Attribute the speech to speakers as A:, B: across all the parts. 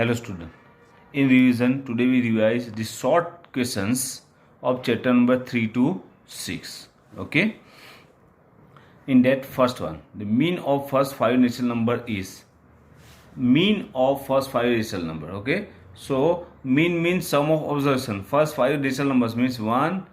A: Hello student. In revision, today we revise the short questions of chapter number 3 to 6. Okay. In that first one, the mean of first 5 natural number is mean of first 5 natural number. Okay. So mean means sum of observation. First 5 natural numbers means 1,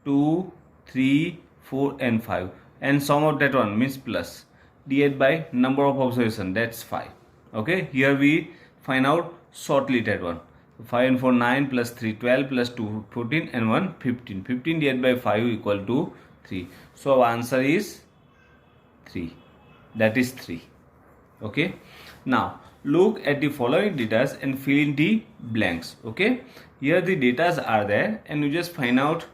A: 2, 3, 4 and 5. And sum of that one means plus. Divided by number of observation, that's 5. Okay. Here we find out shortly that one. 5 and 4 9 plus 3 12 plus 2 14 and 1 15. 15 divided by 5 equal to 3. So our answer is 3. That is 3. Okay. Now look at the following data and fill in the blanks. Okay. Here the data are there and you just find out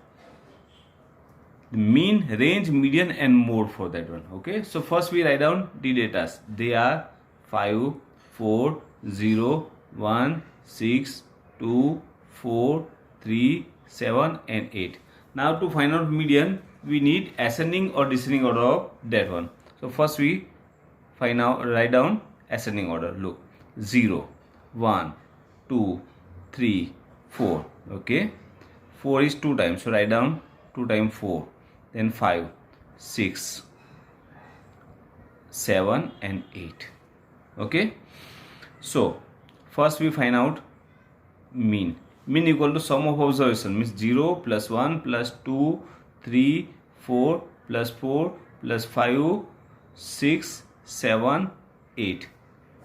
A: the mean, range, median and mode for that one. Okay. So first we write down the data. They are 5, 4, 0, 1, 6, 2, 4, 3, 7 and 8. Now to find out median, we need ascending or descending order of that one. So first we write down ascending order. Look, 0, 1, 2, 3, 4. Okay. 4 is 2 times. So write down 2 times 4. Then 5, 6, 7 and 8. Okay. So first we find out mean. Mean equal to sum of observation means 0 plus 1 plus 2 3 4 plus 4 plus 5 6 7 8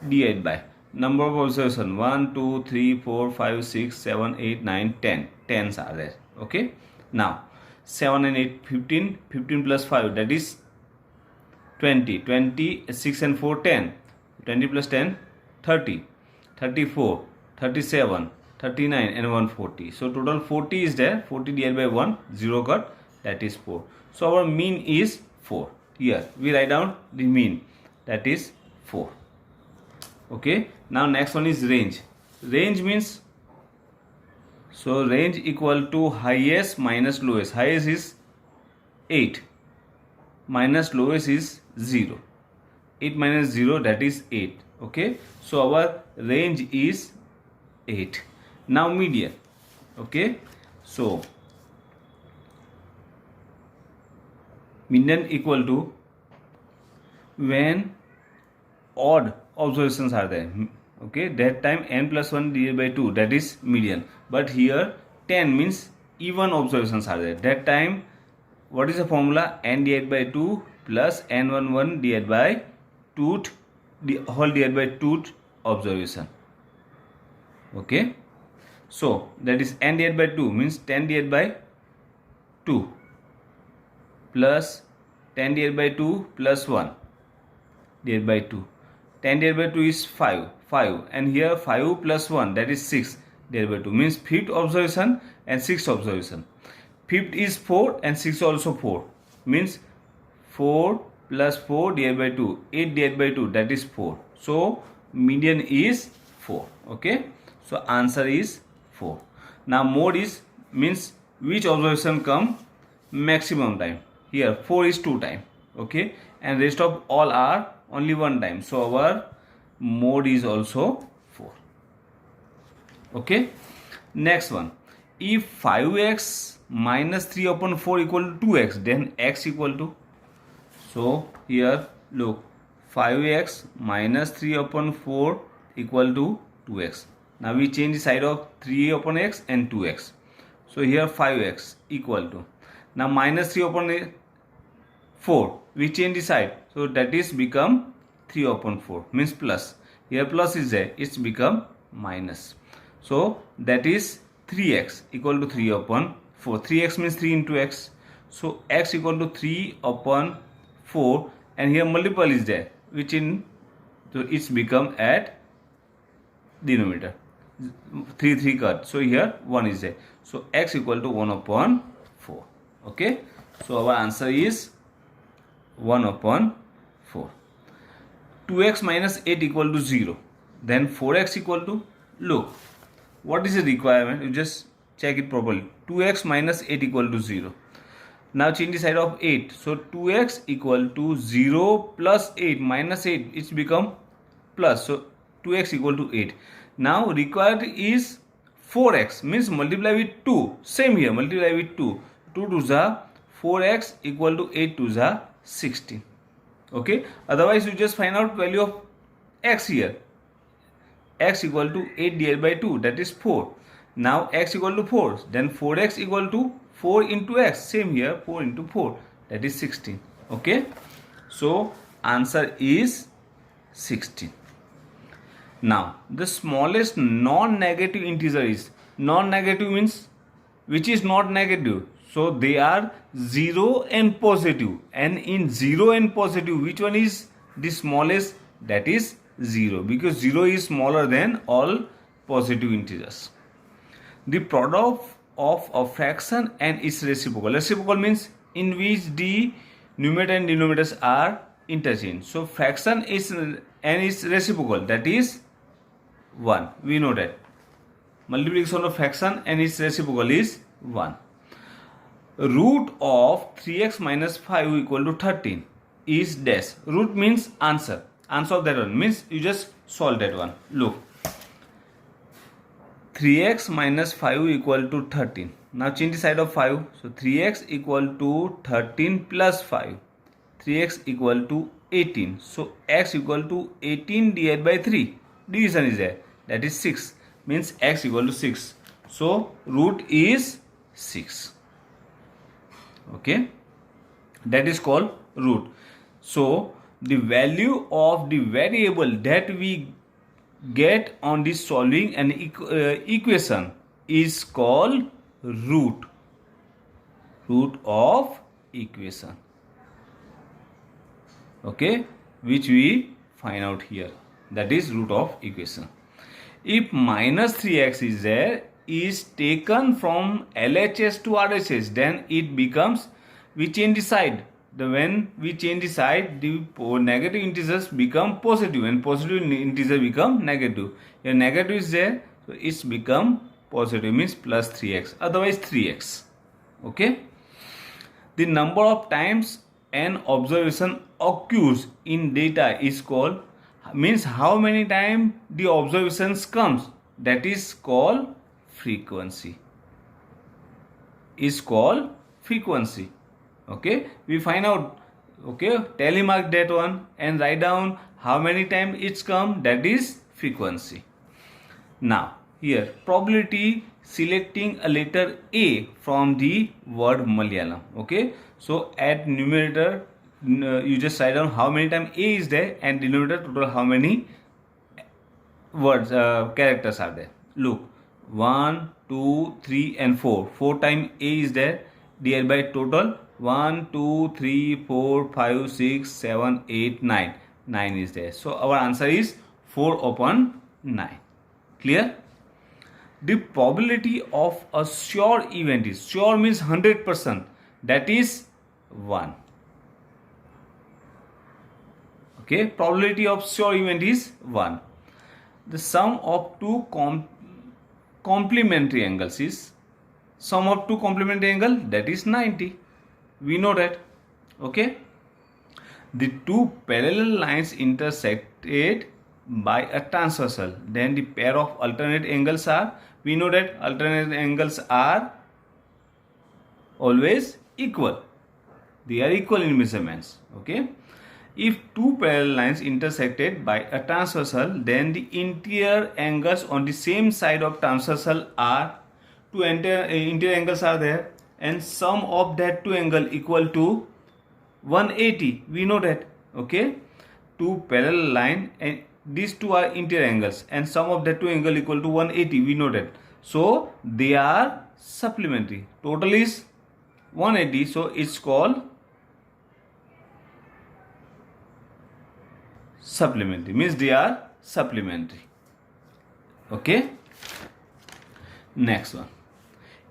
A: divided by number of observation 1 2 3 4 5 6 7 8 9 10. 10s are there. Okay. Now 7 and 8 15. 15 plus 5 that is 20. 20 6 and 4 10. 20 plus 10 30, 34, 37, 39 and 140. So total 40 is there. 40 divided by 1, 0 cut, that is 4. So our mean is 4. Here we write down the mean, that is 4. Okay. Now next one is range. Range means, so range equal to highest minus lowest. Highest is 8 minus lowest is 0. 8 minus 0 that is 8. Okay. So our range is 8. Now median. Okay. So median equal to when odd observations are there. Okay. That time n plus 1 divided by 2, that is median. But here 10 means even observations are there. That time what is the formula? N divided by 2 plus n11 divided by 2 whole divided by 2 observation. Okay. So that is n divided by 2 means 10 divided by 2 plus 10 divided by 2 plus 1 divided by 2. 10 divided by 2 is 5 and here 5 plus 1 that is 6 divided by 2 means 5th observation and 6th observation. 5th is 4 and 6 also 4 means 4 plus 4 divided by 2, 8 divided by 2, that is 4. So median is 4. Okay. So answer is 4. Now mode is means which observation come maximum time. Here 4 is 2 time. Okay. And rest of all are only 1 time. So our mode is also 4. Okay. Next one. If 5x minus 3 upon 4 equal to 2x, then x equal to, so here look, 5x minus 3 upon 4 equal to 2x. Now we change the side of 3 upon x and 2x. So here 5x equal to, now minus 3 upon 4, we change the side. So that is become 3 upon 4 means plus. Here plus is there, it's become minus. So that is 3x equal to 3 upon 4. 3x means 3 into x. So x equal to 3 upon 4 and here multiple is there which in, so it's become at denominator 3 cut. So here 1 is there. So x equal to 1 upon 4. Okay. So our answer is 1 upon 4. 2x minus 8 equal to 0. Then 4x equal to, look, what is the requirement? You just check it properly. 2x minus 8 equal to 0. Now change the side of 8. So 2x equal to 0 plus 8 minus 8. It's become plus. So 2x equal to 8. Now required is 4x, means multiply with 2. Same here, multiply with 2. 2 to the 4x equal to 8 to the 16. Okay, otherwise you just find out value of x here. X equal to 8 divided by 2, that is 4. Now x equal to 4, then 4x equal to 4 into x. Same here, 4 into 4, that is 16. Okay, so answer is 16. Now the smallest non-negative integer is, non-negative means which is not negative. So they are 0 and positive, and in 0 and positive which one is the smallest? That is 0, because 0 is smaller than all positive integers. The product of a fraction and its reciprocal. Reciprocal means in which the numerator and denominators are interchanged. So fraction is and its reciprocal, that is 1. We know that multiplication of fraction and its reciprocal is 1. Root of 3x minus 5 equal to 13 is dash. Root means answer. Answer of that one means you just solve that one. Look, 3x minus 5 equal to 13. Now change the side of 5. So 3x equal to 13 plus 5. 3x equal to 18. So x equal to 18 divided by 3. Division is there. That is 6. Means x equal to 6. So root is 6. Okay. That is called root. So the value of the variable that we get on this solving an equation is called root. Root of equation. Okay, which we find out here. That is root of equation. If minus 3x is there, is taken from LHS to RHS, then it becomes, we change the side. When we change the side, the negative integers become positive and positive integer become negative. Here negative is there, so it's become positive, means plus 3x, otherwise 3x. Okay. The number of times an observation occurs in data is called, means how many times the observations comes, that is called frequency. Is called frequency. Okay, we find out. Okay, tally mark that one and write down how many times it's come, that is frequency. Now here probability selecting a letter A from the word Malayalam. Okay, so at numerator you just write down how many times A is there, and denominator total how many words characters are there. Look, 1, 2, 3 and 4. 4 times A is there, divided by total 1, 2, 3, 4, 5, 6, 7, 8, 9. 9 is there. So our answer is 4 upon 9. Clear? The probability of a sure event is, sure means 100%, that is 1. Okay, probability of sure event is 1. The sum of two complementary angles is, sum of two complementary angle, that is 90. We know that. Okay. The two parallel lines intersected by a transversal, then the pair of alternate angles are, we know that alternate angles are always equal. They are equal in measurements. Okay. If two parallel lines intersected by a transversal, then the interior angles on the same side of transversal are, two interior angles are there, and sum of that two angle equal to 180. We know that. Okay, two parallel line and these two are interior angles, and sum of that two angle equal to 180. We know that. So they are supplementary. Total is 180. So it's called supplementary, means they are supplementary. Okay. Next one.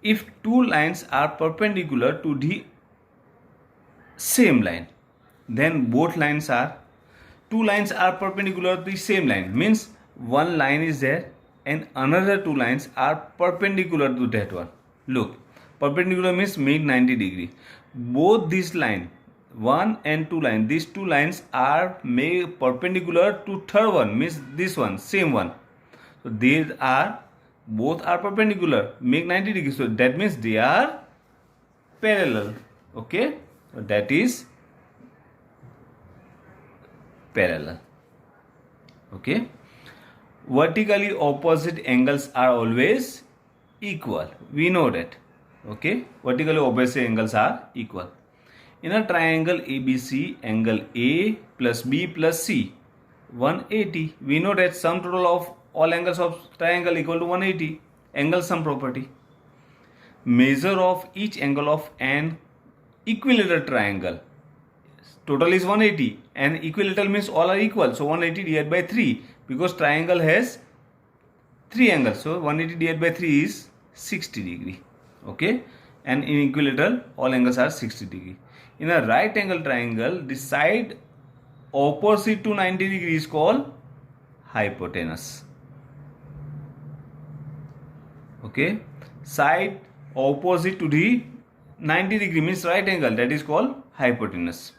A: If two lines are perpendicular to the same line, then both lines are, two lines are perpendicular to the same line, means one line is there and another two lines are perpendicular to that one. Look, perpendicular means make 90 degree. Both these line, 1 and 2 line, these two lines are made perpendicular to third one, means this one, same one. So these are both are perpendicular, make 90 degrees. So that means they are parallel. Okay, so that is parallel. Okay, vertically opposite angles are always equal. We know that. Okay, vertically opposite angles are equal. In a triangle ABC, angle A plus B plus C 180. We know that sum total of all angles of triangle equal to 180. Angle sum property. Measure of each angle of an equilateral triangle. Total is 180 and equilateral means all are equal. So 180 divided by 3 because triangle has 3 angles. So 180 divided by 3 is 60 degree. Okay, and in equilateral all angles are 60 degree. In a right angle triangle, the side opposite to 90 degree is called hypotenuse. Okay, side opposite to the 90 degree means right angle, that is called hypotenuse.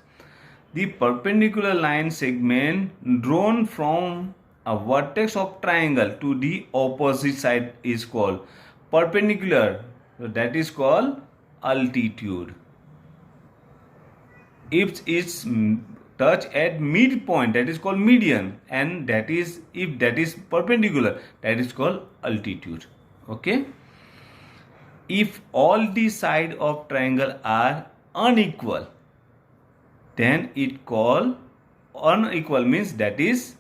A: The perpendicular line segment drawn from a vertex of triangle to the opposite side is called perpendicular, so that is called altitude. If it's touch at midpoint, that is called median, and that is if that is perpendicular, that is called altitude. Okay, if all the side of triangle are unequal, then it called unequal means that is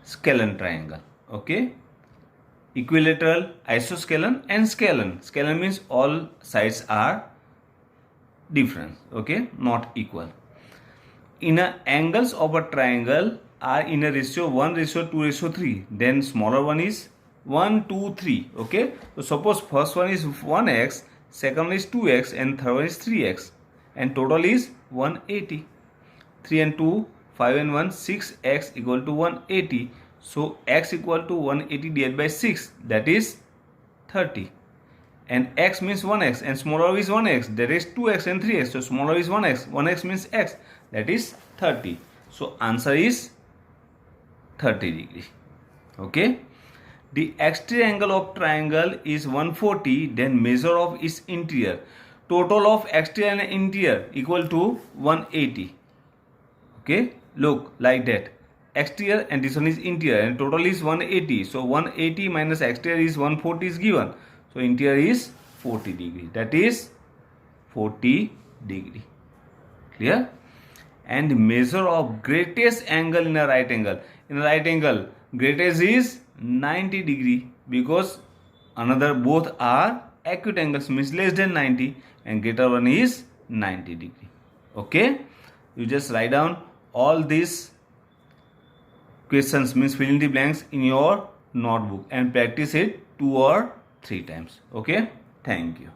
A: scalene triangle. Okay, equilateral, isoscalene and scalene. Scalene means all sides are different, okay, not equal. In a angles of a triangle are in a ratio 1:2:3, then smaller one is 1, 2, 3. Okay, so suppose first one is 1x, second one is 2x, and third one is 3x, and total is 180. 3 and 2, 5 and 1, 6x equal to 180. So x equal to 180 divided by 6, that is 30. And x means 1x and smaller is 1x, that is 2x and 3x. So smaller is 1x, 1x means x, that is 30. So answer is 30 degree. Okay, the exterior angle of triangle is 140, then measure of its interior. Total of exterior and interior equal to 180. Okay, look like that, exterior and this one is interior, and total is 180. So 180 minus exterior is 140 is given. So interior is 40 degree, that is 40 degree. Clear? And measure of greatest angle in a right angle. In a right angle, greatest is 90 degree because another both are acute angles means less than 90, and greater one is 90 degree. Okay, you just write down all these questions means fill in the blanks in your notebook and practice it 2 or 3 times. Okay, thank you.